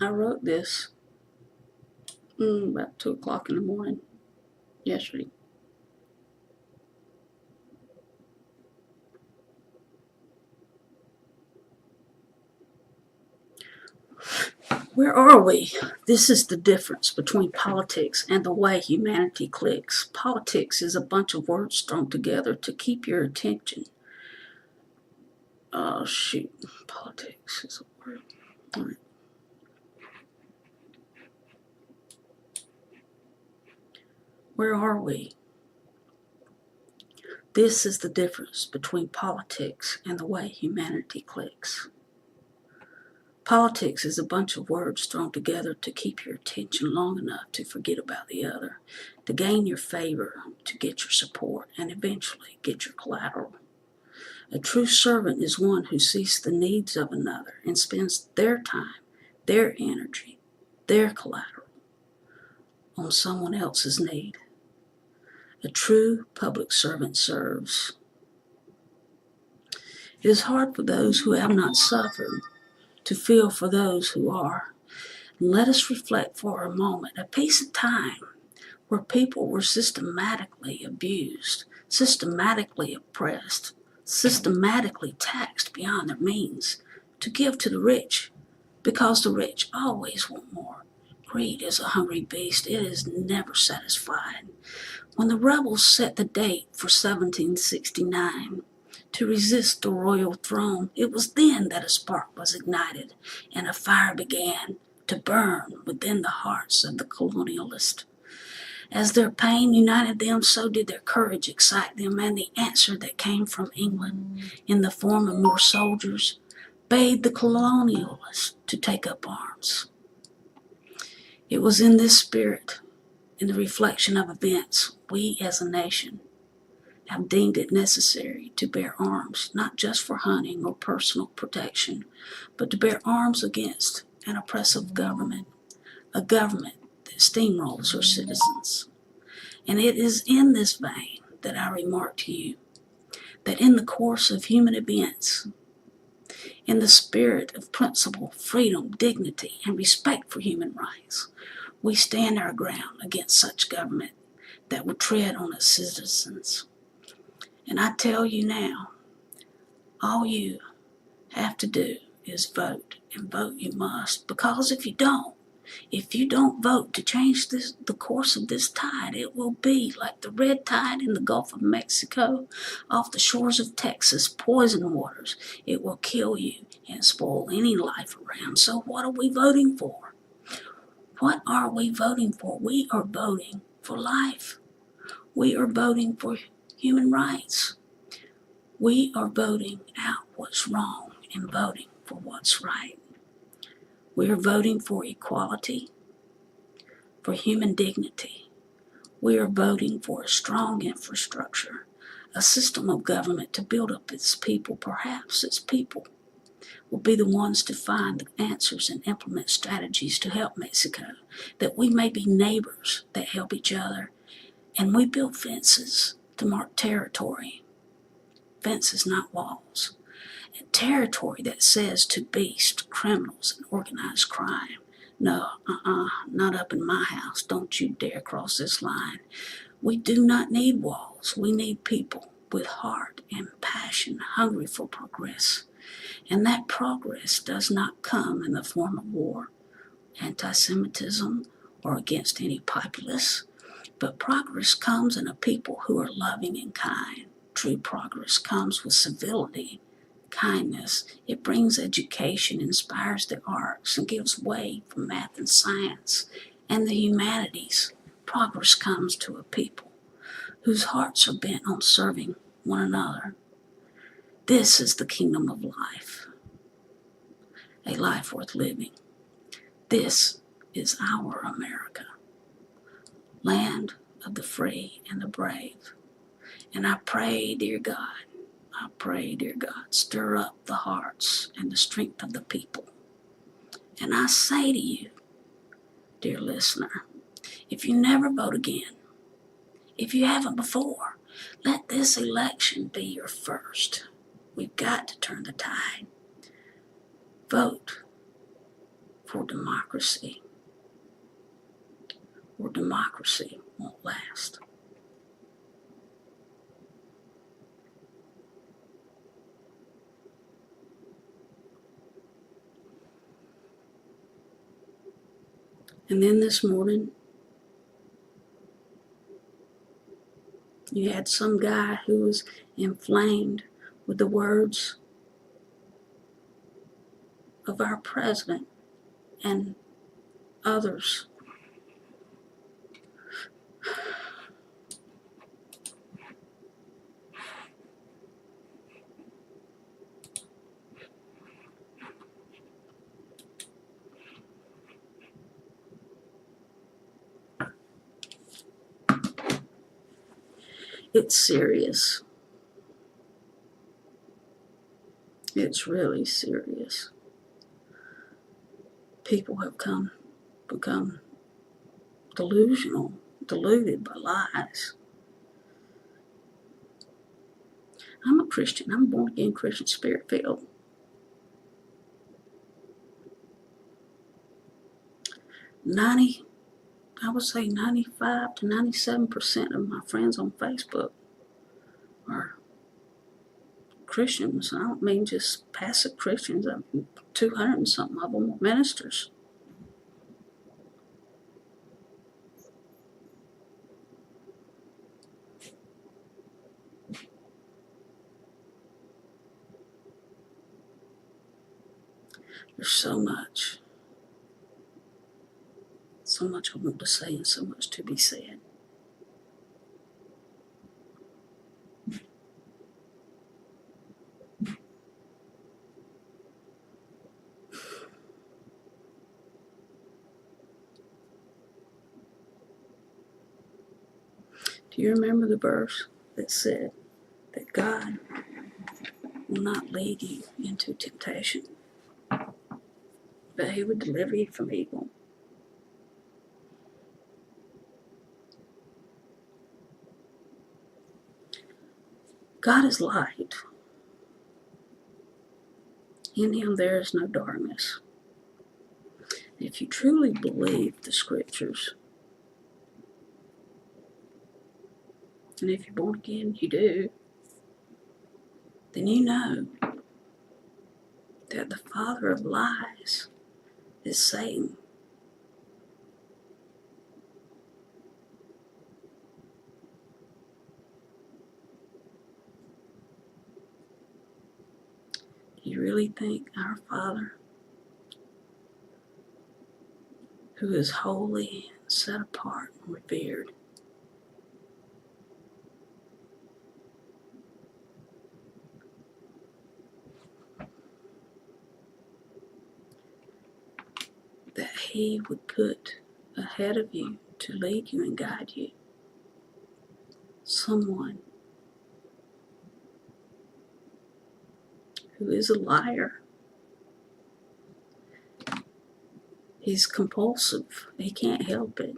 I wrote this about 2 o'clock in the morning yesterday. Where are we? This is the difference between politics and the way humanity clicks. Politics is a bunch of words thrown together to keep your attention. Oh, shoot. Politics is a word. All right. Where are we? This is the difference between politics and the way humanity clicks. Politics is a bunch of words thrown together to keep your attention long enough to forget about the other, to gain your favor, to get your support, and eventually get your collateral. A true servant is one who sees the needs of another and spends their time, their energy, their collateral on someone else's need. A true public servant serves. It is hard for those who have not suffered to feel for those who are. And let us reflect for a moment a piece of time where people were systematically abused, systematically oppressed, systematically taxed beyond their means to give to the rich, because the rich always want more. Greed is a hungry beast. It is never satisfied. When the rebels set the date for 1769 to resist the royal throne, it was then that a spark was ignited and a fire began to burn within the hearts of the colonialists. As their pain united them, so did their courage excite them, and the answer that came from England in the form of more soldiers bade the colonialists to take up arms. It was in this spirit, in the reflection of events, we as a nation have deemed it necessary to bear arms, not just for hunting or personal protection, but to bear arms against an oppressive government, a government that steamrolls her citizens. And it is in this vein that I remark to you that in the course of human events, in the spirit of principle, freedom, dignity, and respect for human rights, we stand our ground against such government that would tread on its citizens. And I tell you now, all you have to do is vote, and vote you must, because if you don't vote to change the course of this tide, it will be like the red tide in the Gulf of Mexico, off the shores of Texas, poison waters. It will kill you and spoil any life around. So what are we voting for? What are we voting for? We are voting for life. We are voting for human rights. We are voting out what's wrong and voting for what's right. We are voting for equality, for human dignity. We are voting for a strong infrastructure, a system of government to build up its people. Perhaps its people will be the ones to find the answers and implement strategies to help Mexico, that we may be neighbors that help each other, and we build fences to mark territory. Fences, not walls. A territory that says to beasts, criminals, and organized crime, no, not up in my house. Don't you dare cross this line. We do not need walls. We need people with heart and passion, hungry for progress. And that progress does not come in the form of war, anti-Semitism, or against any populace, but progress comes in a people who are loving and kind. True progress comes with civility, kindness. It brings education, inspires the arts, and gives way for math and science and the humanities. Progress comes to a people whose hearts are bent on serving one another. This is the kingdom of life, a life worth living. This is our America, land of the free and the brave. And I pray, dear God, stir up the hearts and the strength of the people. And I say to you, dear listener, if you never vote again, if you haven't before, let this election be your first. We've got to turn the tide. Vote for democracy, or democracy won't last. And then this morning, you had some guy who was inflamed with the words of our president and others. It's serious. It's really serious. People have become delusional, deluded by lies. I'm a Christian. I'm a born-again Christian, spirit-filled. I would say 95 to 97% of my friends on Facebook are Christians. I don't mean just passive Christians. 200 and something of them are ministers. There's so much I want to say and so much to be said. Do you remember the verse that said that God will not lead you into temptation, but He would deliver you from evil? God is light. In Him there is no darkness. If you truly believe the scriptures, and if you're born again, you do, then you know that the father of lies is Satan. Do you really think our Father, who is holy, set apart, and revered, that He would put ahead of you to lead you and guide you someone who is a liar? He's compulsive. He can't help it.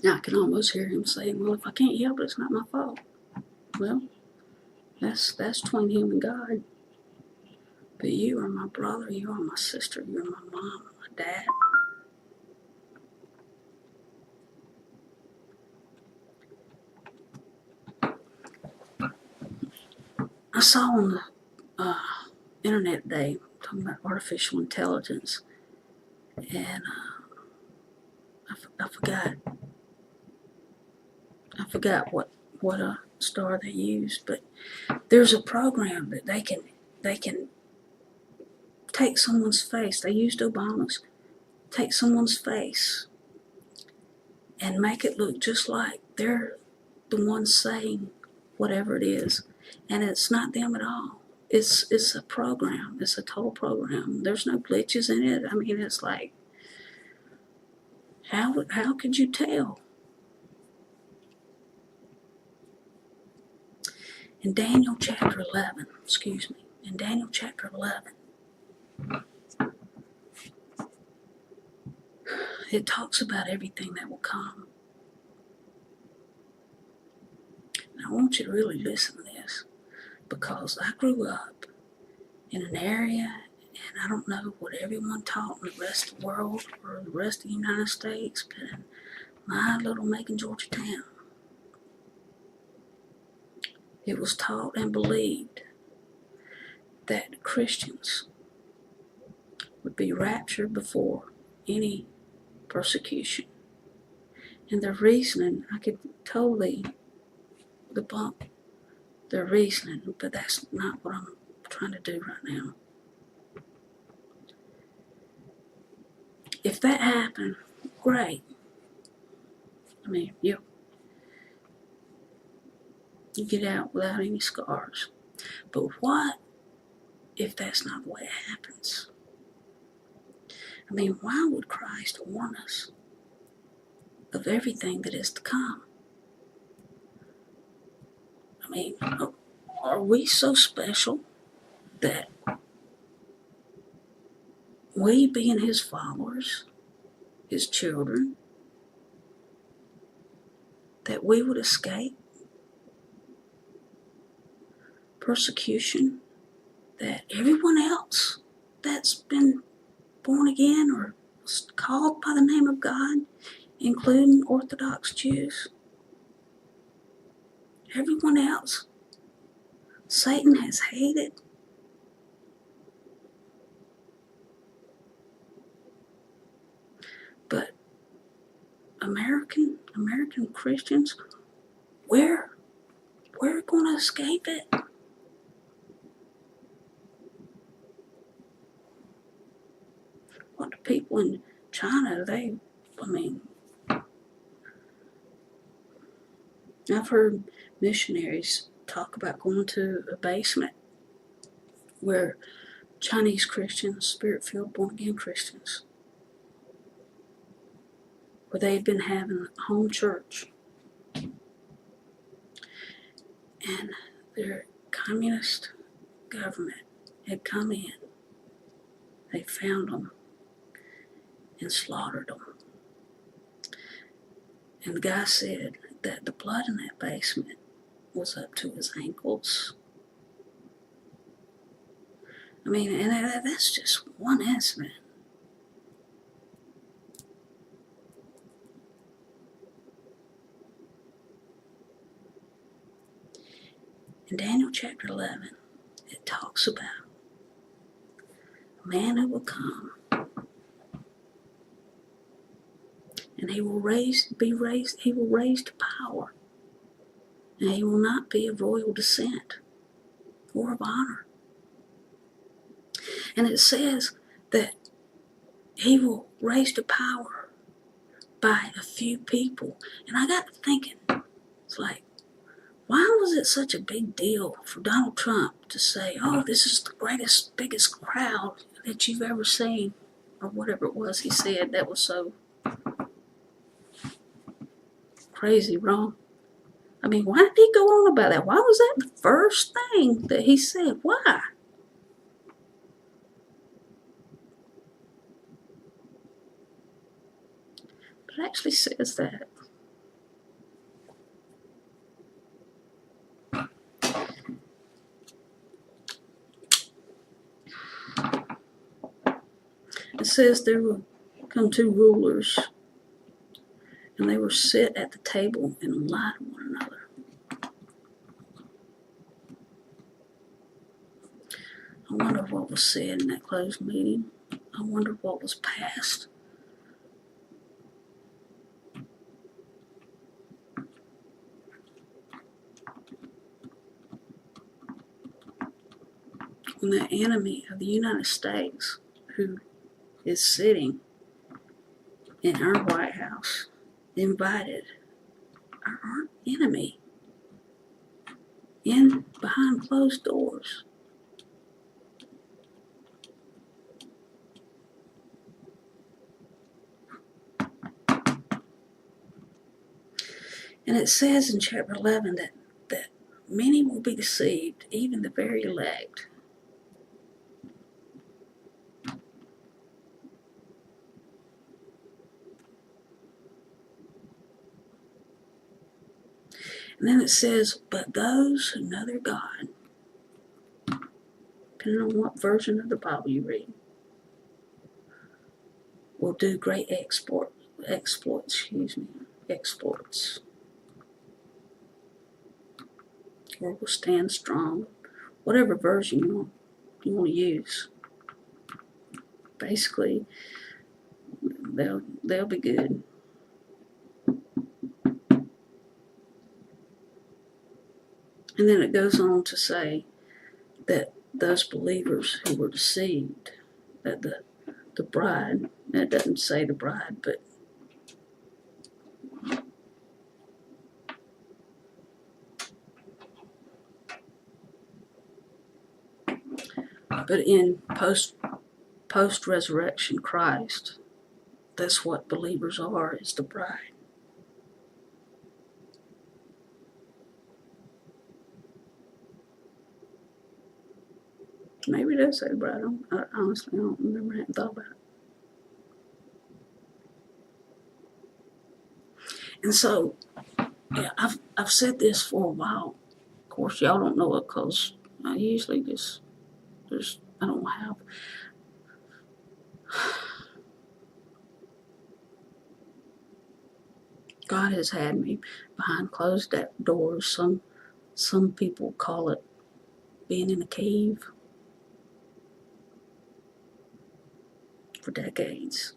Now, I can almost hear him saying, well, if I can't help it, it's not my fault. Well, that's between him and God. But you are my brother, you are my sister, you're my mom, my dad. I saw on the internet today talking about artificial intelligence, and I forgot what star they used, but there's a program that they can take someone's face. They used Obama's. Take someone's face and make it look just like they're the ones saying whatever it is, and it's not them at all. It's a program. It's a total program. There's no glitches in it. I mean, it's like, how could you tell? In Daniel chapter 11, in Daniel chapter 11, it talks about everything that will come. And I want you to really listen to this. because I grew up in an area, and I don't know what everyone taught in the rest of the world or the rest of the United States, but in my little Macon, Georgia town, it was taught and believed that Christians would be raptured before any persecution. And their reasoning, I could totally debunk their reasoning, but that's not what I'm trying to do right now. If that happened, great. I mean, you get out without any scars. But what if that's not the way it happens? I mean, why would Christ warn us of everything that is to come? I mean, are we so special that we, being his followers, his children, that we would escape persecution that everyone else that's been born again or called by the name of God, including Orthodox Jews, everyone else Satan has hated? But American Christians, we're going to escape it. What the people in China, I've heard missionaries talk about going to a basement where Chinese Christians, Spirit-filled, born-again Christians, where they had been having home church, and their communist government had come in. They found them and slaughtered them. And the guy said that the blood in that basement was up to his ankles. I mean, and that's just one incident. In Daniel chapter 11, it talks about a man who will come, and he will raise to power, and he will not be of royal descent or of honor. And it says that he will raise to power by a few people. And I got to thinking, it's like, why was it such a big deal for Donald Trump to say, oh, this is the greatest, biggest crowd that you've ever seen, or whatever it was he said that was so crazy wrong? I mean, why did he go on about that? Why was that the first thing that he said? Why? But it actually says that it says there will come two rulers, and they will sit at the table and lie to one another. I wonder what was said in that closed meeting. I wonder what was passed. When the enemy of the United States, who is sitting in our White House, invited our enemy in behind closed doors. And it says in chapter 11 that many will be deceived, even the very elect. And then it says, but those who know their God depending on what version of the Bible you read, will do great exploits, or will stand strong, whatever version you want to use. Basically, they'll be good. And then it goes on to say that those believers who were deceived, that the bride, it doesn't say the bride, but in post-resurrection Christ, that's what believers are, is the bride. Maybe it does say the bride. I honestly don't remember. I hadn't thought about it. And so, yeah, I've said this for a while. Of course, y'all don't know it because I usually I don't have. God has had me behind closed doors. Some people call it being in a cave for decades.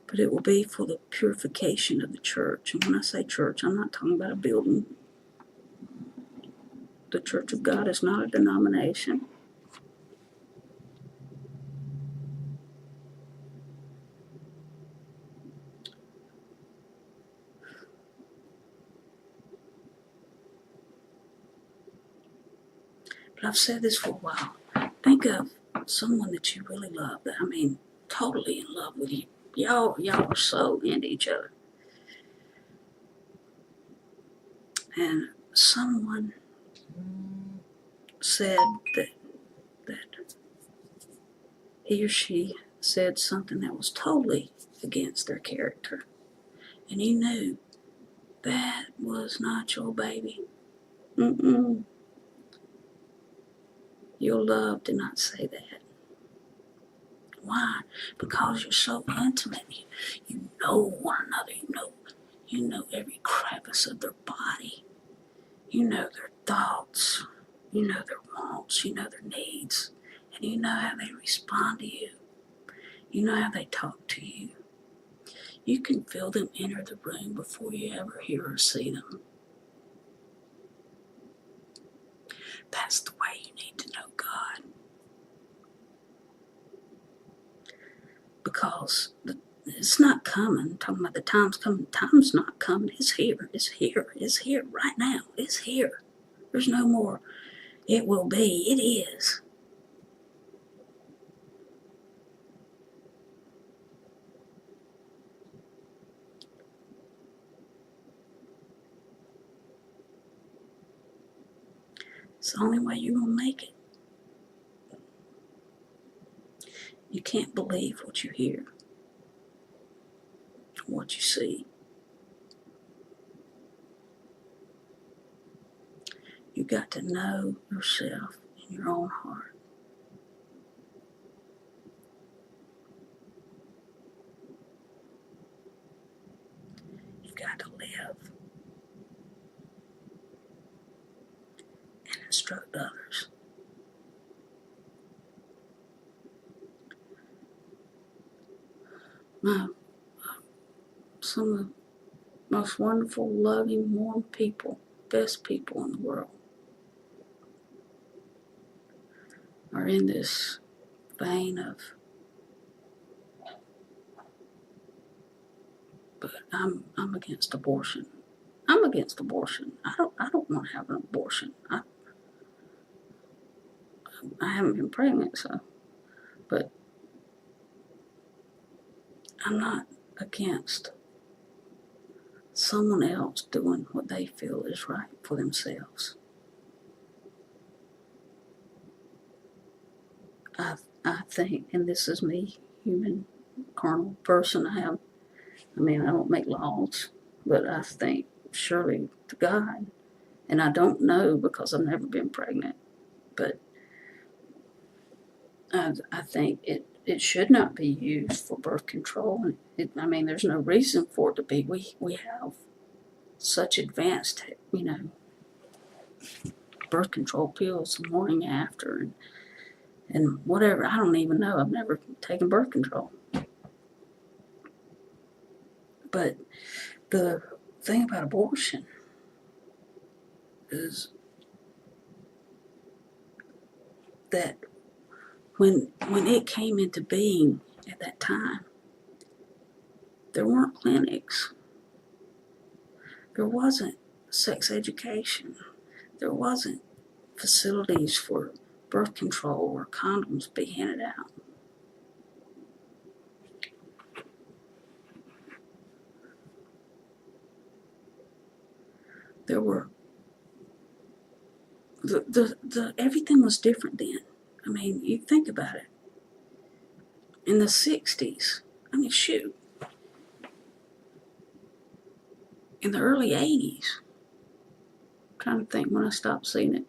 But it will be for the purification of the church. And when I say church, I'm not talking about a building. The Church of God is not a denomination. But I've said this for a while. Think of someone that you really love. Totally in love with you. Y'all are so into each other. And someone said that he or she said something that was totally against their character. And you knew that was not your baby. Your love did not say that. Why? Because you're so intimate. You know one another. You know every crevice of their body. You know their thoughts. You know their wants. You know their needs. And you know how they respond to you. You know how they talk to you. You can feel them enter the room before you ever hear or see them. That's the way you need to know God. Because it's not coming. I'm talking about the time's coming. Time's not coming. It's here. It's here. It's here right now. It's here. There's no more. It will be. It is. It's the only way you're going to make it. You can't believe what you hear, what you see. You got to know yourself in your own heart. You've got to live and instruct others. Some of the most wonderful, loving, warm people, best people in the world are in this vein of, but I'm against abortion. I'm against abortion. I don't want to have an abortion. I haven't been pregnant, but I'm not against someone else doing what they feel is right for themselves. I've think, and this is me, human, carnal person, I don't make laws, but I think surely to God, and I don't know because I've never been pregnant, but I think it should not be used for birth control. There's no reason for it to be. We have such advanced, birth control pills the morning after and whatever. I don't even know. I've never taken birth control. But the thing about abortion is that when it came into being at that time, there weren't clinics. There wasn't sex education. There wasn't facilities for birth control or condoms be handed out. There were everything was different then. You think about it. In the 60s, shoot. In the early 80s, I'm trying to think when I stopped seeing it.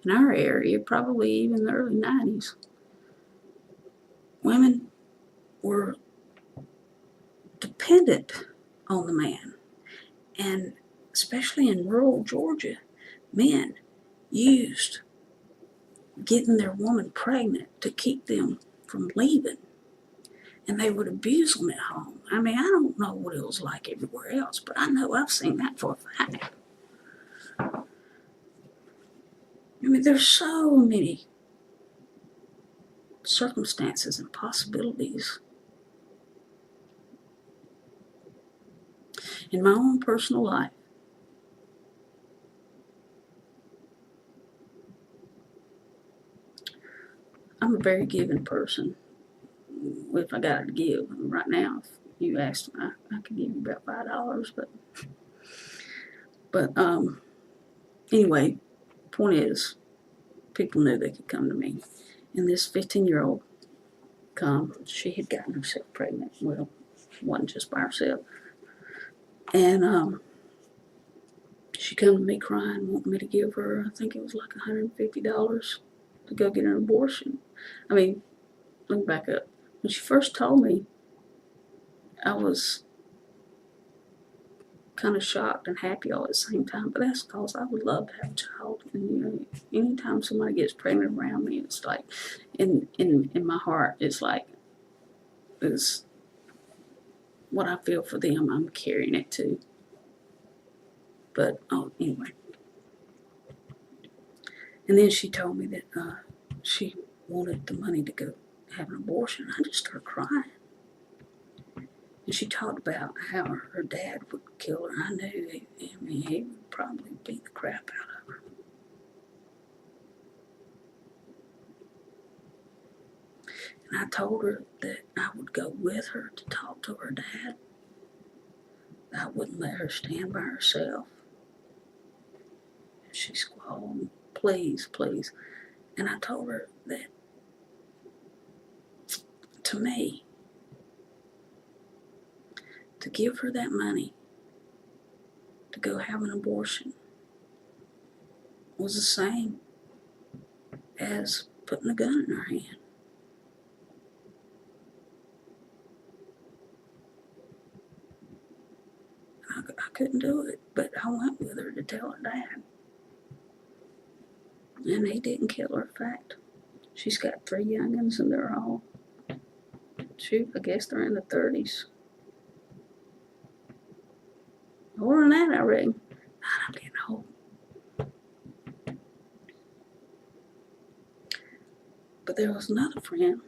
In our area, probably even the early 90s, women were dependent on the man. And especially in rural Georgia, men used getting their woman pregnant to keep them from leaving. And they would abuse them at home. I don't know what it was like everywhere else, but I know I've seen that for a fact. There's so many circumstances and possibilities. In my own personal life, I'm a very giving person. If I got to give right now, if you asked me, I could give you about $5, but anyway, point is, people knew they could come to me, and this 15-year-old she had gotten herself pregnant. Well, wasn't just by herself, and she come to me crying, wanting me to give her, I think it was like $150 to go get an abortion. Let me back up. When she first told me, I was kind of shocked and happy all at the same time, but that's because I would love to have a child. And anytime somebody gets pregnant around me, it's like in my heart, it's like it's what I feel for them. I'm carrying it too. But anyway, and then she told me that she wanted the money to go have an abortion. I just started crying. And she talked about how her dad would kill her. I knew he would probably beat the crap out of her. And I told her that I would go with her to talk to her dad. I wouldn't let her stand by herself. She squalled, please, please. And I told her that, to me, to give her that money to go have an abortion was the same as putting a gun in her hand. I couldn't do it, but I went with her to tell her dad. And he didn't kill her. In fact, she's got 3 youngins, and they're all, I guess they're in the 30s. Older than that, I reckon. I'm getting old. But there was another friend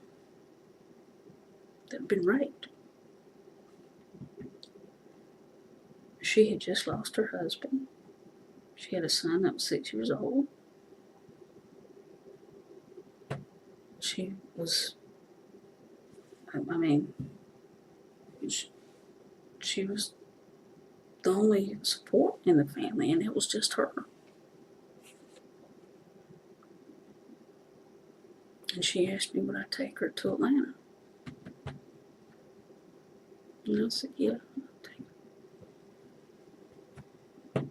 that had been raped. She had just lost her husband. She had a son that was 6 years old. She was, she was the only support in the family, and it was just her. And she asked me would I take her to Atlanta. And I said, yeah, I'll take her.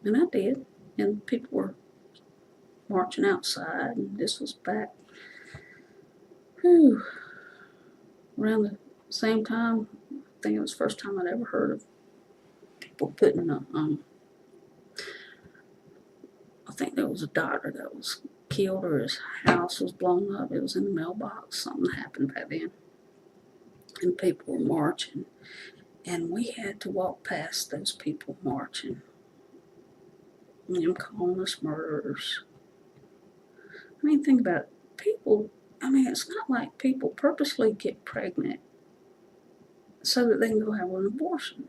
And I did. And people were marching outside, and this was back around the same time. I think it was the first time I'd ever heard of people putting I think there was a doctor that was killed or his house was blown up. It was in the mailbox. Something happened back then. And people were marching. And we had to walk past those people marching. And them calling us murderers. I mean, think about it. People, I mean, it's not like people purposely get pregnant so that they can go have an abortion.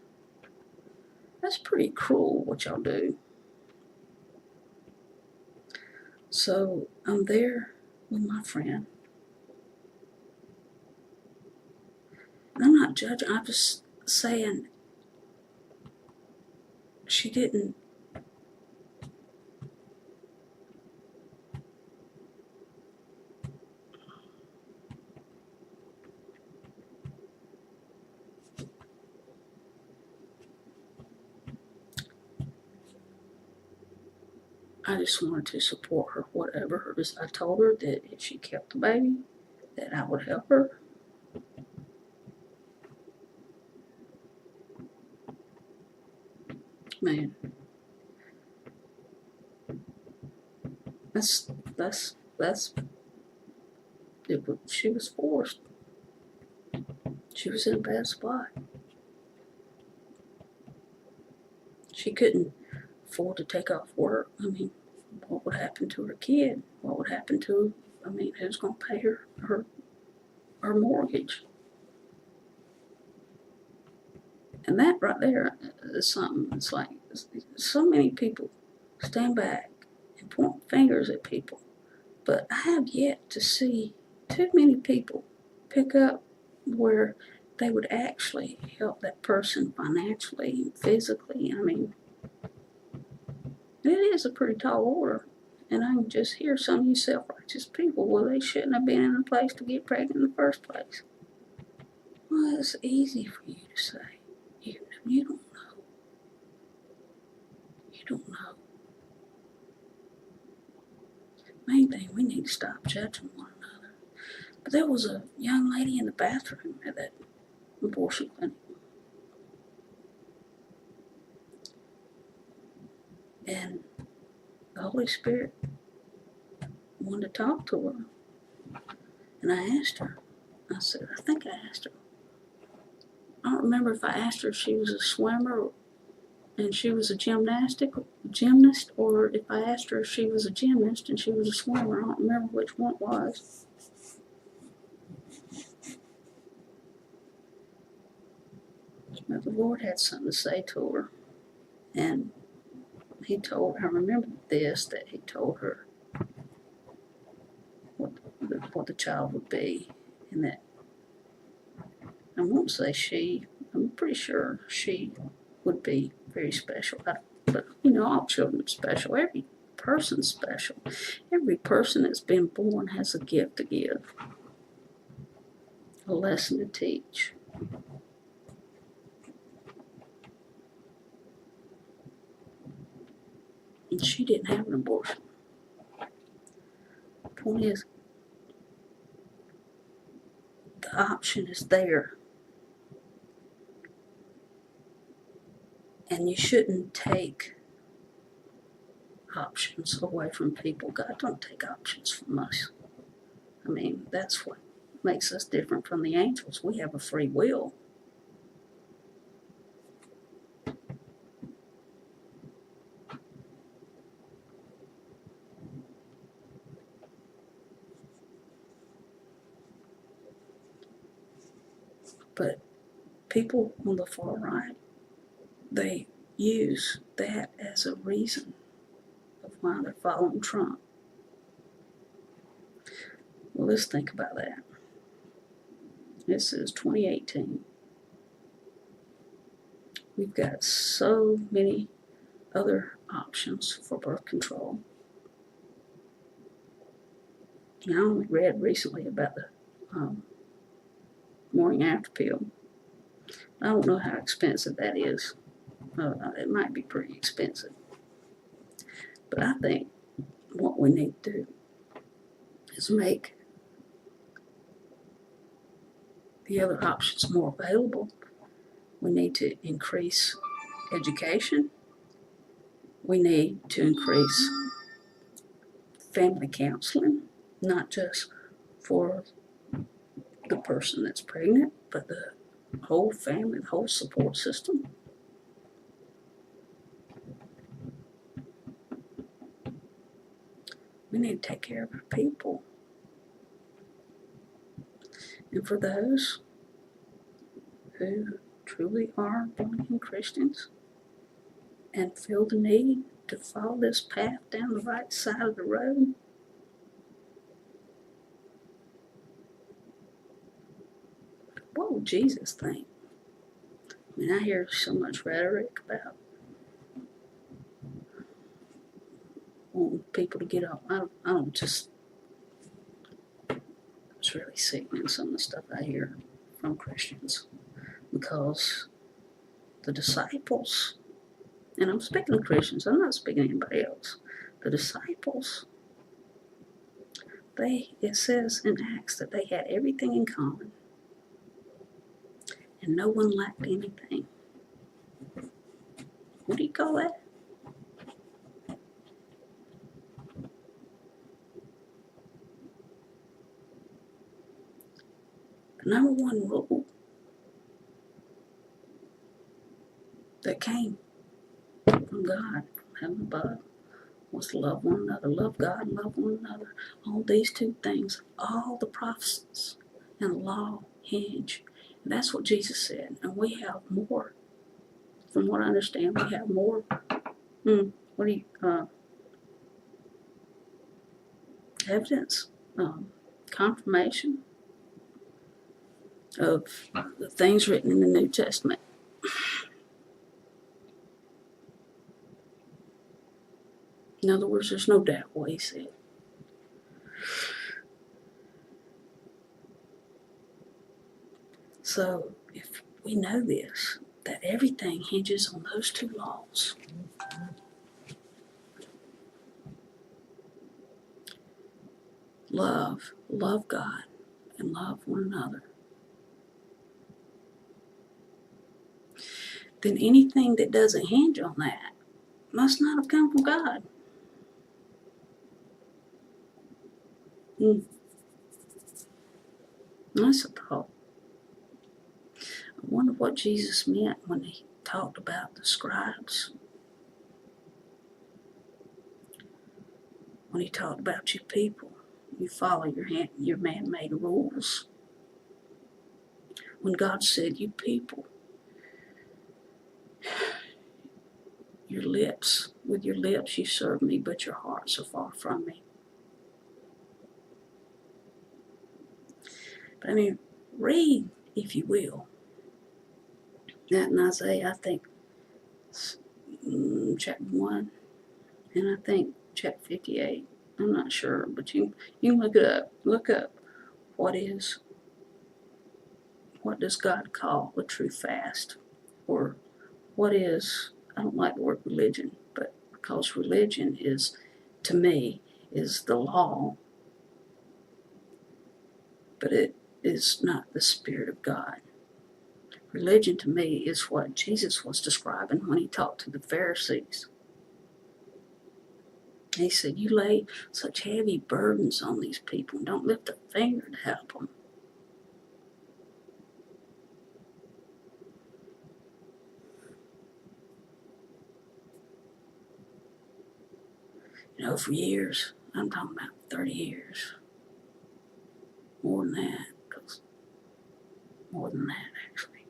That's pretty cruel what y'all do. So I'm there with my friend. And I'm not judging, I'm just saying she didn't. I just wanted to support her, whatever her. I told her that if she kept the baby, that I would help her. Man, that's it. She was forced. She was in a bad spot. She couldn't afford to take off work. I mean, what would happen to her kid? What would happen to, I mean, who's going to pay her mortgage? And that right there is something. It's like so many people stand back and point fingers at people. But I have yet to see too many people pick up where they would actually help that person financially, physically. I mean, it is a pretty tall order. And I can just hear some of you self-righteous people, well, they shouldn't have been in a place to get pregnant in the first place. Well, it's easy for you to say. You don't know. You don't know. Main thing, we need to stop judging one another. But there was a young lady in the bathroom at that abortion clinic. And the Holy Spirit wanted to talk to her. And I asked her. I said, I think I asked her. I don't remember if I asked her if she was a swimmer and she was a gymnast, or if I asked her if she was a gymnast and she was a swimmer. I don't remember which one it was. But the Lord had something to say to her. And he told her, I remember this, that he told her what the child would be. And that, I won't say she, I'm pretty sure she would be very special. But, you know, all children are special. Every person's special. Every person that's been born has a gift to give, a lesson to teach. And she didn't have an abortion. The point is, the option is there. And you shouldn't take options away from people. God don't take options from us. I mean, that's what makes us different from the angels. We have a free will. But people on the far right, they use that as a reason of why they're following Trump. Well, let's think about that. This is 2018. We've got so many other options for birth control. I only read recently about the morning after pill. I don't know how expensive that is. It might be pretty expensive. But I think what we need to do is make the other options more available. We need to increase education. We need to increase family counseling, not just for the person that's pregnant, but the whole family, the whole support system. We need to take care of our people. And for those who truly are born-again Christians and feel the need to follow this path down the right side of the road, what would Jesus think? I mean, I hear so much rhetoric about wanting people to get off. I don't just, it's really sickening, some of the stuff I hear from Christians, because the disciples, and I'm speaking of Christians, I'm not speaking to anybody else, the disciples, it says in Acts that they had everything in common and no one lacked anything. What do you call that? The number one rule that came from God, from heaven above, was to love one another, love God, love one another. All these two things, all the prophecies and the law hinge. And that's what Jesus said. And we have more. From what I understand, we have more. Evidence, confirmation of the things written in the New Testament. In other words, there's no doubt what he said. So if we know this, that everything hinges on those two laws, love God, and love one another, then anything that doesn't hinge on that must not have come from God. That's a thought. I wonder what Jesus meant when he talked about the scribes. When he talked about you people, you follow your man-made rules. When God said, you people, with your lips you serve me, but your hearts are far from me. But I mean, read, if you will, that in Isaiah, I think, chapter 1, and I think chapter 58. I'm not sure, but you can look it up. Look up what does God call a true fast? Or what is, I don't like the word religion, but because religion is, to me, is the law, but it is not the Spirit of God. Religion to me is what Jesus was describing when he talked to the Pharisees. He said, you lay such heavy burdens on these people and don't lift a finger to help them. You know, for years, I'm talking about 30 years, more than that, actually,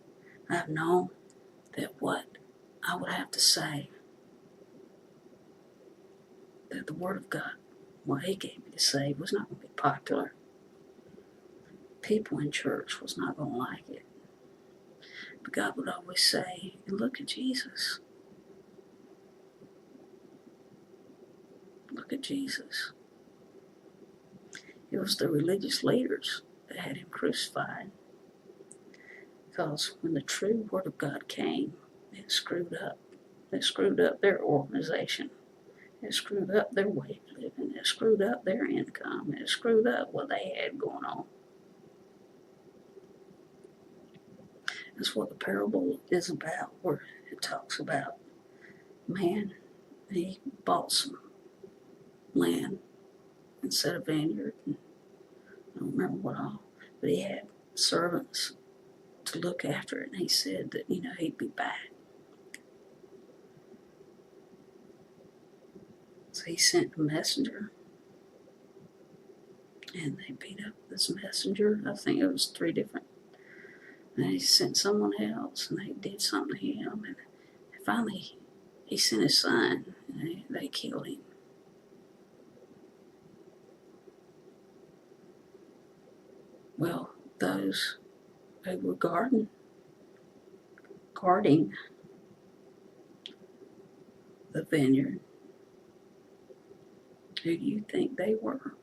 I've known that what I would have to say, that the Word of God, what he gave me to say, was not going to be popular. People in church was not going to like it. But God would always say, look at Jesus. Look at Jesus. It was the religious leaders that had him crucified. Because when the true Word of God came, it screwed up. It screwed up their organization. It screwed up their way of living. It screwed up their income. It screwed up what they had going on. That's what the parable is about, where it talks about man, he bought some land instead of vineyard. And I don't remember what all, but he had servants to look after it, and he said that, he'd be back. So he sent a messenger, and they beat up this messenger. I think it was 3 different. And he sent someone else, and they did something to him, and finally he sent his son, and they killed him. Well, those who were guarding the vineyard, who do you think they were?